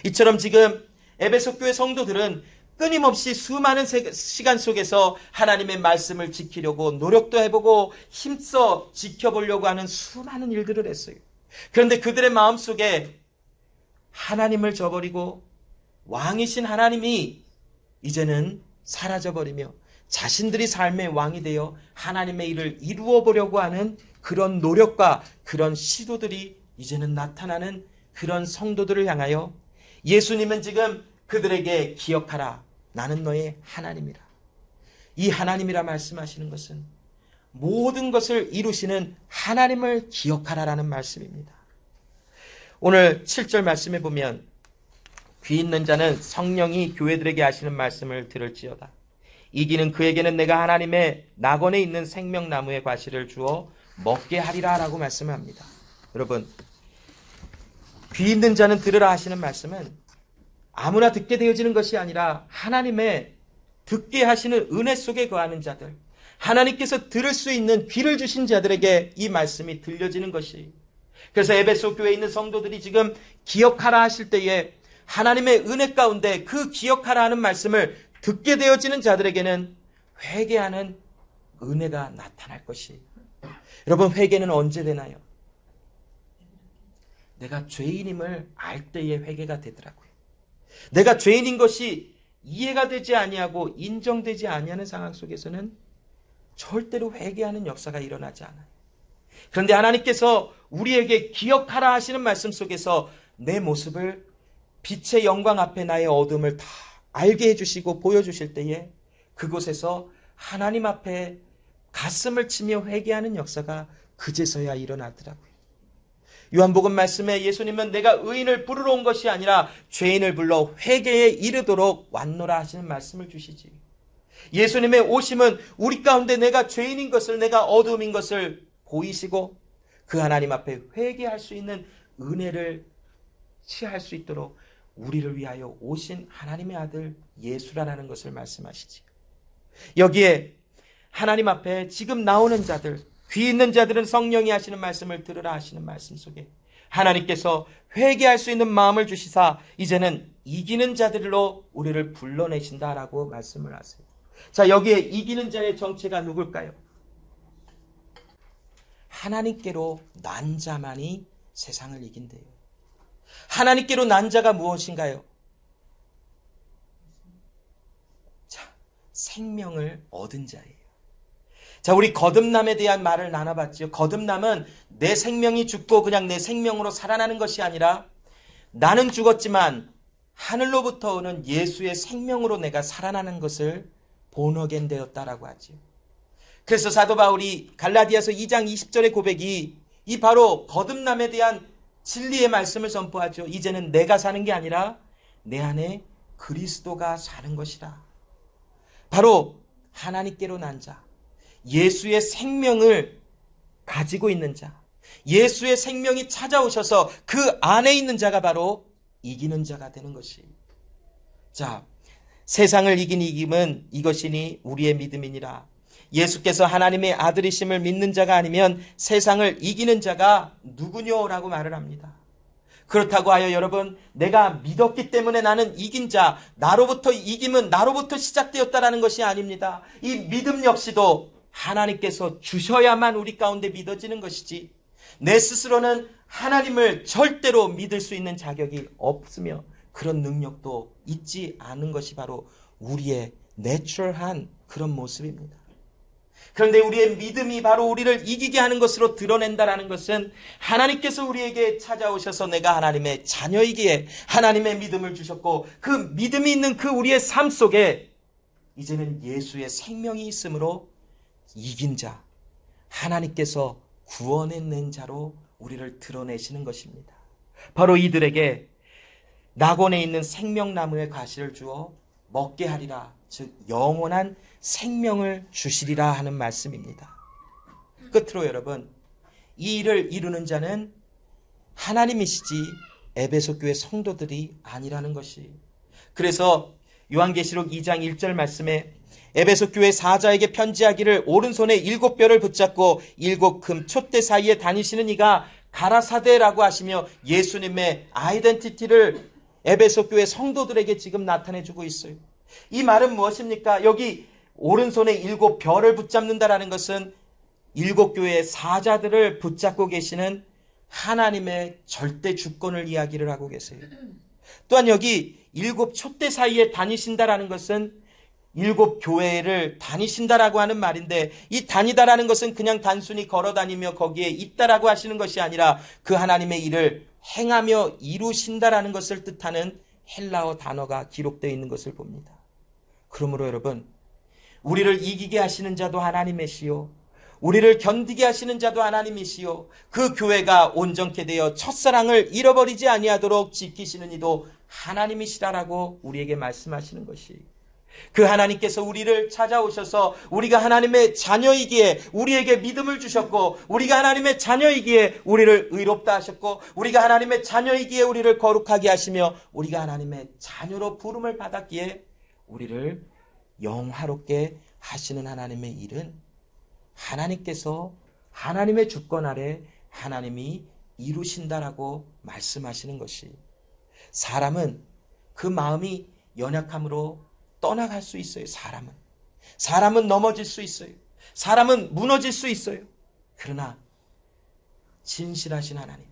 이처럼 지금 에베소 교회 성도들은 끊임없이 수많은 시간 속에서 하나님의 말씀을 지키려고 노력도 해보고 힘써 지켜보려고 하는 수많은 일들을 했어요. 그런데 그들의 마음속에 하나님을 저버리고 왕이신 하나님이 이제는 사라져버리며 자신들이 삶의 왕이 되어 하나님의 일을 이루어 보려고 하는 그런 노력과 그런 시도들이 이제는 나타나는 그런 성도들을 향하여 예수님은 지금 그들에게 기억하라. 나는 너의 하나님이라. 이 하나님이라 말씀하시는 것은 모든 것을 이루시는 하나님을 기억하라라는 말씀입니다. 오늘 7절 말씀에 보면 귀 있는 자는 성령이 교회들에게 하시는 말씀을 들을지어다. 이기는 그에게는 내가 하나님의 낙원에 있는 생명나무의 과실을 주어 먹게 하리라 라고 말씀합니다. 여러분, 귀 있는 자는 들으라 하시는 말씀은 아무나 듣게 되어지는 것이 아니라 하나님의 듣게 하시는 은혜 속에 거하는 자들, 하나님께서 들을 수 있는 귀를 주신 자들에게 이 말씀이 들려지는 것이, 그래서 에베소 교회에 있는 성도들이 지금 기억하라 하실 때에 하나님의 은혜 가운데 그 기억하라 하는 말씀을 듣게 되어지는 자들에게는 회개하는 은혜가 나타날 것이. 여러분, 회개는 언제 되나요? 내가 죄인임을 알 때에 회개가 되더라고요. 내가 죄인인 것이 이해가 되지 아니하고 인정되지 아니하는 상황 속에서는 절대로 회개하는 역사가 일어나지 않아요. 그런데 하나님께서 우리에게 기억하라 하시는 말씀 속에서 내 모습을 빛의 영광 앞에 나의 어둠을 다 알게 해주시고 보여주실 때에 그곳에서 하나님 앞에 가슴을 치며 회개하는 역사가 그제서야 일어나더라고요. 요한복음 말씀에 예수님은 내가 의인을 부르러 온 것이 아니라 죄인을 불러 회개에 이르도록 왔노라 하시는 말씀을 주시지. 예수님의 오심은 우리 가운데 내가 죄인인 것을, 내가 어둠인 것을 보이시고 그 하나님 앞에 회개할 수 있는 은혜를 취할 수 있도록 우리를 위하여 오신 하나님의 아들 예수라는 것을 말씀하시지. 여기에 하나님 앞에 지금 나오는 자들, 귀 있는 자들은 성령이 하시는 말씀을 들으라 하시는 말씀 속에 하나님께서 회개할 수 있는 마음을 주시사 이제는 이기는 자들로 우리를 불러내신다라고 말씀을 하세요. 자, 여기에 이기는 자의 정체가 누굴까요? 하나님께로 난 자만이 세상을 이긴대요. 하나님께로 난 자가 무엇인가요? 자, 생명을 얻은 자예요. 자, 우리 거듭남에 대한 말을 나눠봤죠. 거듭남은 내 생명이 죽고 그냥 내 생명으로 살아나는 것이 아니라 나는 죽었지만 하늘로부터 오는 예수의 생명으로 내가 살아나는 것을 본어겐 되었다라고 하죠. 그래서 사도 바울이 갈라디아서 2장 20절의 고백이 이 바로 거듭남에 대한 진리의 말씀을 선포하죠. 이제는 내가 사는 게 아니라 내 안에 그리스도가 사는 것이다. 바로 하나님께로 난 자, 예수의 생명을 가지고 있는 자, 예수의 생명이 찾아오셔서 그 안에 있는 자가 바로 이기는 자가 되는 것이. 자, 세상을 이긴 이김은 이것이니 우리의 믿음이니라. 예수께서 하나님의 아들이심을 믿는 자가 아니면 세상을 이기는 자가 누구뇨라고 말을 합니다. 그렇다고 하여 여러분, 내가 믿었기 때문에 나는 이긴 자, 나로부터 이김은 나로부터 시작되었다라는 것이 아닙니다. 이 믿음 역시도 하나님께서 주셔야만 우리 가운데 믿어지는 것이지, 내 스스로는 하나님을 절대로 믿을 수 있는 자격이 없으며 그런 능력도 있지 않은 것이 바로 우리의 내추럴한 그런 모습입니다. 그런데 우리의 믿음이 바로 우리를 이기게 하는 것으로 드러낸다라는 것은 하나님께서 우리에게 찾아오셔서 내가 하나님의 자녀이기에 하나님의 믿음을 주셨고 그 믿음이 있는 그 우리의 삶 속에 이제는 예수의 생명이 있으므로 이긴 자, 하나님께서 구원해낸 자로 우리를 드러내시는 것입니다. 바로 이들에게 낙원에 있는 생명나무의 과실을 주어 먹게 하리라, 즉 영원한 생명을 주시리라 하는 말씀입니다. 끝으로 여러분, 이 일을 이루는 자는 하나님이시지 에베소 교회 성도들이 아니라는 것이. 그래서 요한계시록 2장 1절 말씀에 에베소 교회 사자에게 편지하기를 오른손에 7뼈를 붙잡고 7금 촛대 사이에 다니시는 이가 가라사대라고 하시며 예수님의 아이덴티티를 에베소 교회 성도들에게 지금 나타내주고 있어요. 이 말은 무엇입니까? 여기 오른손에 7별을 붙잡는다라는 것은 7교회의 사자들을 붙잡고 계시는 하나님의 절대 주권을 이야기를 하고 계세요. 또한 여기 7 촛대 사이에 다니신다라는 것은 7교회를 다니신다라고 하는 말인데, 이 다니다라는 것은 그냥 단순히 걸어 다니며 거기에 있다라고 하시는 것이 아니라 그 하나님의 일을 행하며 이루신다라는 것을 뜻하는 헬라어 단어가 기록되어 있는 것을 봅니다. 그러므로 여러분, 우리를 이기게 하시는 자도 하나님이시요, 우리를 견디게 하시는 자도 하나님이시요, 그 교회가 온전케 되어 첫사랑을 잃어버리지 아니하도록 지키시는 이도 하나님이시라라고 우리에게 말씀하시는 것이, 그 하나님께서 우리를 찾아오셔서 우리가 하나님의 자녀이기에 우리에게 믿음을 주셨고, 우리가 하나님의 자녀이기에 우리를 의롭다 하셨고, 우리가 하나님의 자녀이기에 우리를 거룩하게 하시며, 우리가 하나님의 자녀로 부름을 받았기에 우리를 영화롭게 하시는 하나님의 일은 하나님께서 하나님의 주권 아래 하나님이 이루신다라고 말씀하시는 것이, 사람은 그 마음이 연약함으로 떠나갈 수 있어요. 사람은 넘어질 수 있어요. 사람은 무너질 수 있어요. 그러나 진실하신 하나님,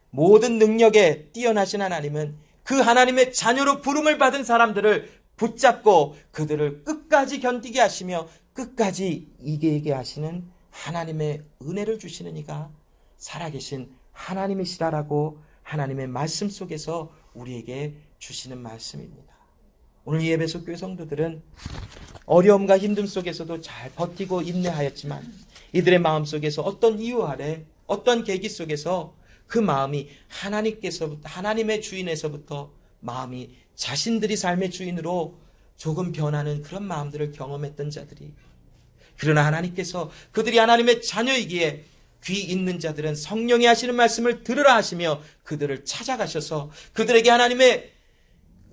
모든 능력에 뛰어나신 하나님은 그 하나님의 자녀로 부름을 받은 사람들을 붙잡고 그들을 끝까지 견디게 하시며 끝까지 이기게 하시는 하나님의 은혜를 주시는 이가 살아계신 하나님이시라라고 하나님의 말씀 속에서 우리에게 주시는 말씀입니다. 오늘 이 에베소 교회 성도들은 어려움과 힘듦 속에서도 잘 버티고 인내하였지만, 이들의 마음 속에서 어떤 이유 아래, 어떤 계기 속에서 그 마음이 하나님께서부터, 하나님의 주인에서부터 마음이 자신들이 삶의 주인으로 조금 변하는 그런 마음들을 경험했던 자들이, 그러나 하나님께서 그들이 하나님의 자녀이기에 귀 있는 자들은 성령이 하시는 말씀을 들으라 하시며 그들을 찾아가셔서 그들에게 하나님의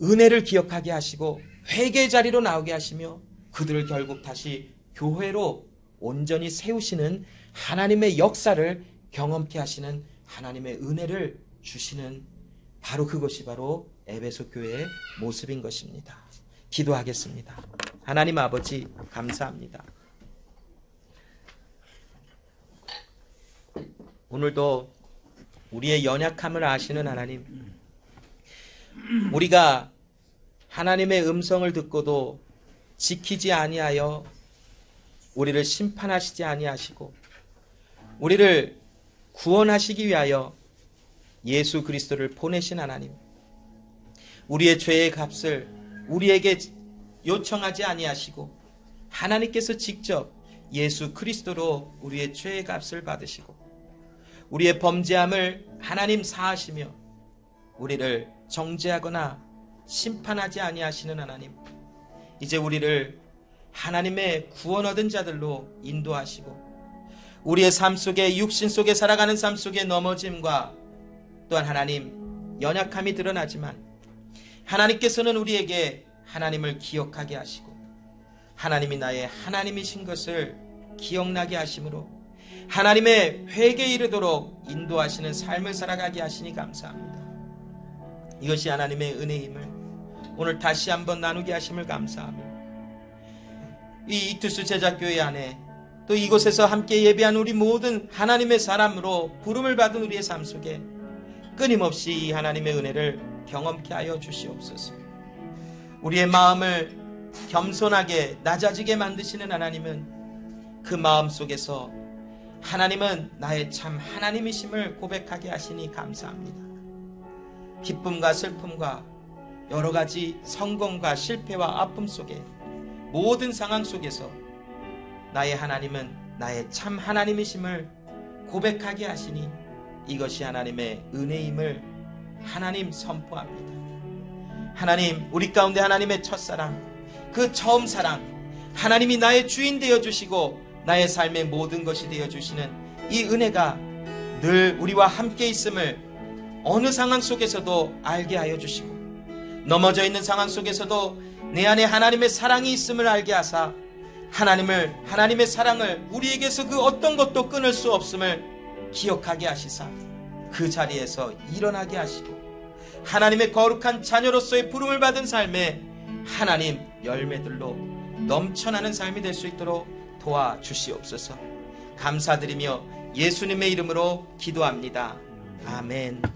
은혜를 기억하게 하시고 회개의 자리로 나오게 하시며 그들을 결국 다시 교회로 온전히 세우시는 하나님의 역사를 경험케 하시는 하나님의 은혜를 주시는, 바로 그것이 바로 에베소 교회의 모습인 것입니다. 기도하겠습니다. 하나님 아버지, 감사합니다. 오늘도 우리의 연약함을 아시는 하나님, 우리가 하나님의 음성을 듣고도 지키지 아니하여 우리를 심판하시지 아니하시고 우리를 구원하시기 위하여 예수 그리스도를 보내신 하나님, 우리의 죄의 값을 우리에게 요청하지 아니하시고 하나님께서 직접 예수 그리스도로 우리의 죄의 값을 받으시고 우리의 범죄함을 하나님 사하시며 우리를 정죄하거나 심판하지 아니하시는 하나님, 이제 우리를 하나님의 구원 얻은 자들로 인도하시고 우리의 삶 속에, 육신 속에 살아가는 삶 속에 넘어짐과 또한 하나님 연약함이 드러나지만 하나님께서는 우리에게 하나님을 기억하게 하시고 하나님이 나의 하나님이신 것을 기억나게 하심으로 하나님의 회개에 이르도록 인도하시는 삶을 살아가게 하시니 감사합니다. 이것이 하나님의 은혜임을 오늘 다시 한번 나누게 하심을 감사하며, 이 이투스 제자교회 안에 또 이곳에서 함께 예배한 우리 모든 하나님의 사람으로 부름을 받은 우리의 삶 속에 끊임없이 이 하나님의 은혜를 경험케 하여 주시옵소서. 우리의 마음을 겸손하게 낮아지게 만드시는 하나님은 그 마음 속에서 하나님은 나의 참 하나님이심을 고백하게 하시니 감사합니다. 기쁨과 슬픔과 여러 가지 성공과 실패와 아픔 속에 모든 상황 속에서 나의 하나님은 나의 참 하나님이심을 고백하게 하시니 이것이 하나님의 은혜임을 하나님 선포합니다. 하나님, 우리 가운데 하나님의 첫사랑, 그 처음 사랑, 하나님이 나의 주인 되어주시고 나의 삶의 모든 것이 되어주시는 이 은혜가 늘 우리와 함께 있음을 어느 상황 속에서도 알게 하여 주시고 넘어져 있는 상황 속에서도 내 안에 하나님의 사랑이 있음을 알게 하사 하나님의 사랑을 우리에게서 그 어떤 것도 끊을 수 없음을 기억하게 하시사 그 자리에서 일어나게 하시고 하나님의 거룩한 자녀로서의 부름을 받은 삶에 하나님 열매들로 넘쳐나는 삶이 될 수 있도록 도와주시옵소서. 감사드리며 예수님의 이름으로 기도합니다. 아멘.